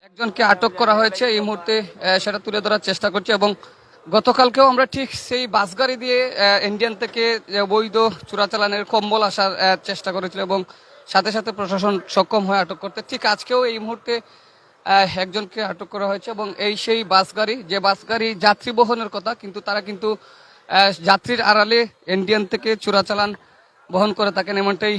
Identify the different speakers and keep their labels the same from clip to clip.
Speaker 1: একজনকে আটক করা হয়েছে এই মুহূর্তে, সেটা তুলে ধরার চেষ্টা করছি। এবং গতকালকেও আমরা ঠিক সেই বাস গাড়ি দিয়ে ইন্ডিয়ান থেকে বৈধ চোরাচালানের কম্বল আসার চেষ্টা করেছিল এবং সাথে সাথে প্রশাসন সক্ষম হয়ে আটক করতে। ঠিক আজকেও এই মুহূর্তে একজনকে আটক করা হয়েছে এবং এই সেই বাস গাড়ি, যে বাস গাড়ি যাত্রী বহনের কথা, কিন্তু তারা কিন্তু যাত্রীর আড়ালে ইন্ডিয়ান থেকে চোরাচালান বহন করে থাকেন, এমনটাই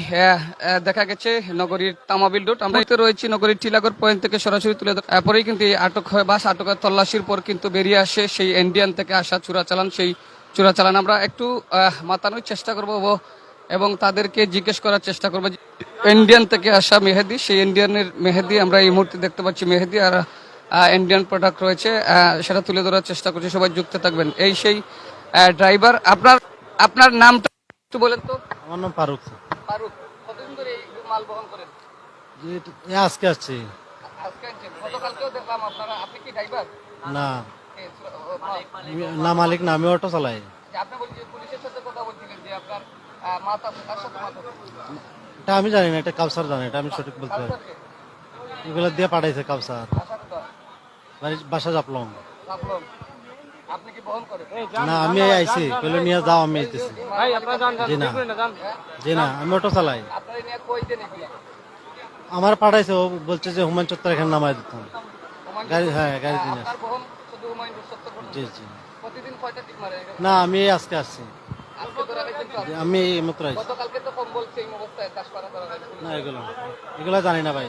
Speaker 1: দেখা গেছে নগরীর তামাবিল রোড। আমরা রয়েছি নগরীর টিলাগড় পয়েন্ট থেকে সরাসরি তুলে পরেই কিন্তু আটক হয় বাস। আটকের তল্লাশির পর কিন্তু বেরিয়ে আসে সেই ইন্ডিয়ান থেকে আসা চোরাচালান। সেই চোরাচালান আমরা একটু মাতানোর চেষ্টা করব এবং তাদেরকে জিজ্ঞেস করার চেষ্টা করবো। ইন্ডিয়ান থেকে আসা মেহেদি, সেই ইন্ডিয়ানের মেহেদি আমরা এই মুহূর্তে দেখতে পাচ্ছি। মেহেদি আর ইন্ডিয়ান প্রোডাক্ট রয়েছে, সেটা তুলে ধরার চেষ্টা করছি। সবাই যুক্ত থাকবেন। এই সেই ড্রাইভার। আপনার নামটা একটু বলেন তো।
Speaker 2: আমার নাম ফারুক।
Speaker 1: ফারুক, কতদিন ধরে এই মাল বহন করেন?
Speaker 2: আজকে আসছি।
Speaker 1: আজকে আনছেন? গতকালকেও দেখলাম আপনারা। আপনি কি ড্রাইভার?
Speaker 2: না না, মালিক না, আমি অটো চালাই।
Speaker 1: আপনি বলছেন পুলিশের সাথে কথা বলছিলেন যে আপনার মাথা তার সাথে মাথা।
Speaker 2: এটা আমি জানি না, এটা কাউসার জানে, এটা আমি সঠিক বলতে পারি। এগুলো দিয়ে পাঠাইছে কাউসার, বাসা জাপলং।
Speaker 1: আপনি কি বহন করেন?
Speaker 2: না, আমি আইছি, বলে নিয়ে যাও, আমি আইতেছি। জি না, জি না, আমি অটো চালাই।
Speaker 1: আপনারা নিয়ে কই দেন এগুলা?
Speaker 2: আমার পাঠাইছে, ও বলছে যে হুমায়ুন চত্বর এখানে নামাই দিতাম গাড়ি। হ্যাঁ, গাড়ি দিন।
Speaker 1: আপনার বহন শুধু হুমায়ুন চত্বর পর্যন্ত?
Speaker 2: জি জি।
Speaker 1: প্রতিদিন কয়টা টিপ মারে?
Speaker 2: না, আমি আজকে আসছি,
Speaker 1: আজকে ধরে রাখছেন তো?
Speaker 2: আমি এই মাত্র আইছি।
Speaker 1: গতকালকে তো কম্বল সেই অবস্থায় কাজ করা রাখছেন।
Speaker 2: না, এগুলো জানি না ভাই।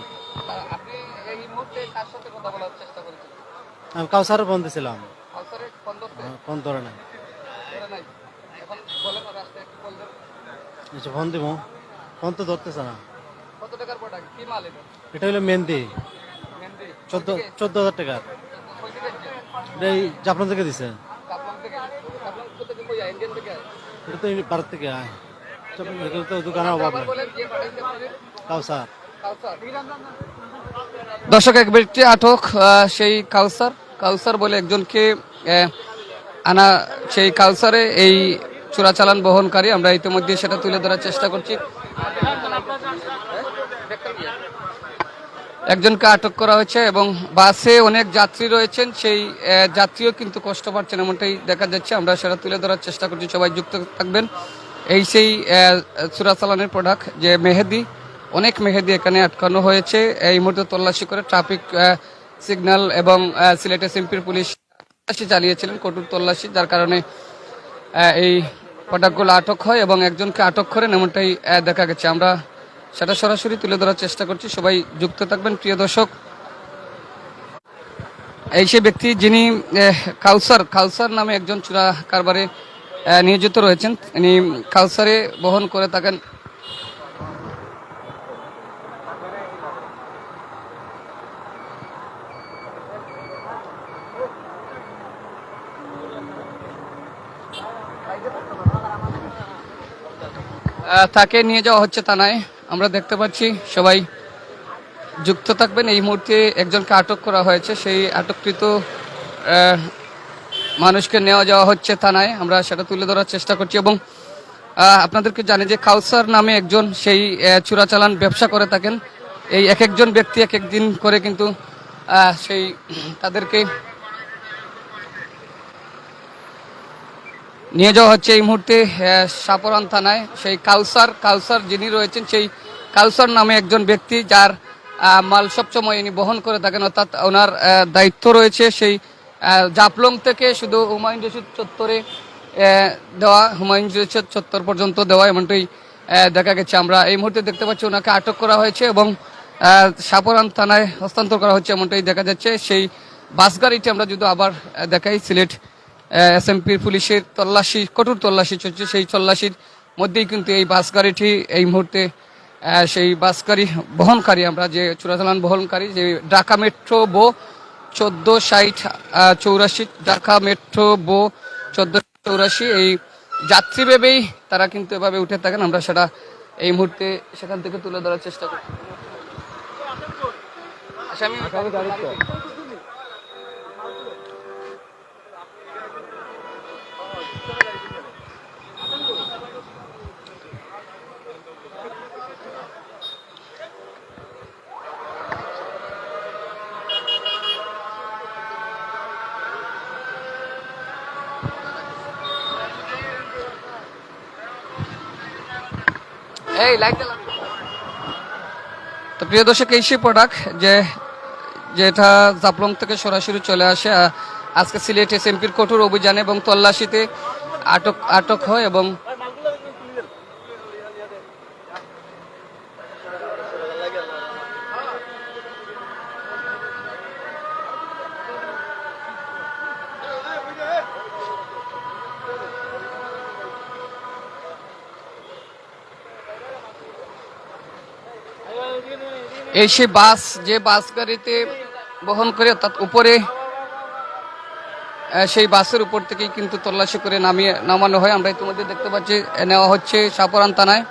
Speaker 1: আপনি এই মুহূর্তে কার সাথে কথা বলার চেষ্টা করেছেন?
Speaker 2: আমি কাউসারের ফোন দিছিলাম,
Speaker 1: কাউসারে ফোন ধরতে?
Speaker 2: ফোন ধরে নাই।
Speaker 1: ধরে নাই? এখন বলেন রাস্তায় একটু বলবেন।
Speaker 2: ফোন দিব, ফোন তো ধরতেছে না।
Speaker 1: কত টাকার প্রোডাক্ট? কি মাল এটা?
Speaker 2: এটা হলো মেহেন্দি,
Speaker 1: মেহেন্দি?
Speaker 2: 14,000 টাকার।
Speaker 1: কই থেকে আসছে?
Speaker 2: এটা এই জাপান থেকে দিছে।
Speaker 1: কাপলং থেকে? কাপলং থেকে কই? ইন্ডিয়ান থেকে?
Speaker 2: এটা তো ভারত থেকে আয়। এগুলো তো দোকানের অভাব নাই।
Speaker 1: বলেন যে পাঠাইছে আপনাদের?
Speaker 2: কাউসার।
Speaker 1: কাউসার। দর্শক, এক ব্যক্তি আটক, সেই কাউসার বলে একজনকে আনা। সেই কাউসারে এই চোরাচালান বহনকারী। আমরা ইতিমধ্যে সেটা তুলে ধরার চেষ্টা করছি। একজনকে আটক করা হয়েছে এবং বাসে অনেক যাত্রী রয়েছেন, সেই যাত্রীও কিন্তু কষ্ট পাচ্ছেন, এমনটাই দেখা যাচ্ছে। আমরা সেটা তুলে ধরার চেষ্টা করছি। সবাই যুক্ত থাকবেন। এই সেই চোরাচালানের প্রোডাক্ট, যে মেহেদি, অনেক মেহেদি এখানে আটকানো হয়েছে। এই মুহূর্তে তল্লাশি করে ট্রাফিক সিগন্যাল এবং সিলেট এসএমপির পুলিশ তল্লাশি চালিয়েছিলেন, কঠোর তল্লাশি, যার কারণে এই প্রোডাক্টগুলো আটক হয় এবং একজনকে আটক করেন, এমনটাই দেখা গেছে। আমরা সেটা সরাসরি তুলে ধরার চেষ্টা করছি। সবাই যুক্ত থাকবেন প্রিয় দর্শক। এই সে ব্যক্তি যিনি কাউসার নামে একজন চোরা কারবারে নিয়োজিত রয়েছেন, তিনি কাউসারে বহন করে থাকেন। তাকে নিয়ে যাওয়া হচ্ছে থানায়, আমরা দেখতে পাচ্ছি। সবাই যুক্ত থাকবেন। এই মুহূর্তে একজনকে আটক করা হয়েছে, সেই আটককৃত মানুষকে নেওয়া যাওয়া হচ্ছে থানায়। আমরা সেটা তুলে ধরার চেষ্টা করছি এবং আপনাদেরকে জানি যে কাউসার নামে একজন সেই চোরাচালান ব্যবসা করে থাকেন। এই এক একজন ব্যক্তি এক একদিন করে কিন্তু সেই তাদেরকে নিয়ে যাওয়া হচ্ছে এই মুহূর্তে সাপরান থানায়। সেই কাউসার যিনি রয়েছেন, সেই কাউসার নামে একজন ব্যক্তি, যার মাল সবসময় ইনি বহন করে থাকেন, অর্থাৎ ওনার দায়িত্ব রয়েছে সেই জাপলং থেকে শুধু হুমায়ুন রশিদ চত্বরে দেওয়া, হুমায়ুন রশিদ চত্বর পর্যন্ত দেওয়া, এমনটাই দেখা গেছে। আমরা এই মুহূর্তে দেখতে পাচ্ছি ওনাকে আটক করা হয়েছে এবং সাপরান থানায় হস্তান্তর করা হচ্ছে, এমনটাই দেখা যাচ্ছে। সেই বাস গাড়িটি আমরা যদি আবার দেখাই, সিলেট এসএমপির পুলিশের তল্লাশি, কঠোর তল্লাশি চলছে। সেই তল্লাশির মধ্যেই কিন্তু এই বাস গাড়িটি এই মুহূর্তে সেই বাস গাড়ি বহনকারী, আমরা যে চোরাচালান বহনকারী, যে ঢাকা মেট্রো বো 1460-84, ঢাকা মেট্রো বো 1484, এই যাত্রী ভেবেই তারা কিন্তু এভাবে উঠে থাকেন। আমরা সেটা এই মুহূর্তে সেখান থেকে তুলে ধরার চেষ্টা করি। এই লাইট তো প্রিয় দর্শক, এই সেই প্রোডাক্ট যেটা জাফলং থেকে সরাসরি চলে আসে আজকে সিলেট এসএমপির কঠোর অভিযান এবং তল্লাশিতে আটক হয় এবং এই সেই বাস, যে বাস গাড়িতে বহন করে অর্থাৎ উপরে সেই বাসের উপর থেকেই কিন্তু তল্লাশি করে নামানো হয়। আমরা ইতিমধ্যে দেখতে পাচ্ছি নেওয়া হচ্ছে শাহপুরান থানায়।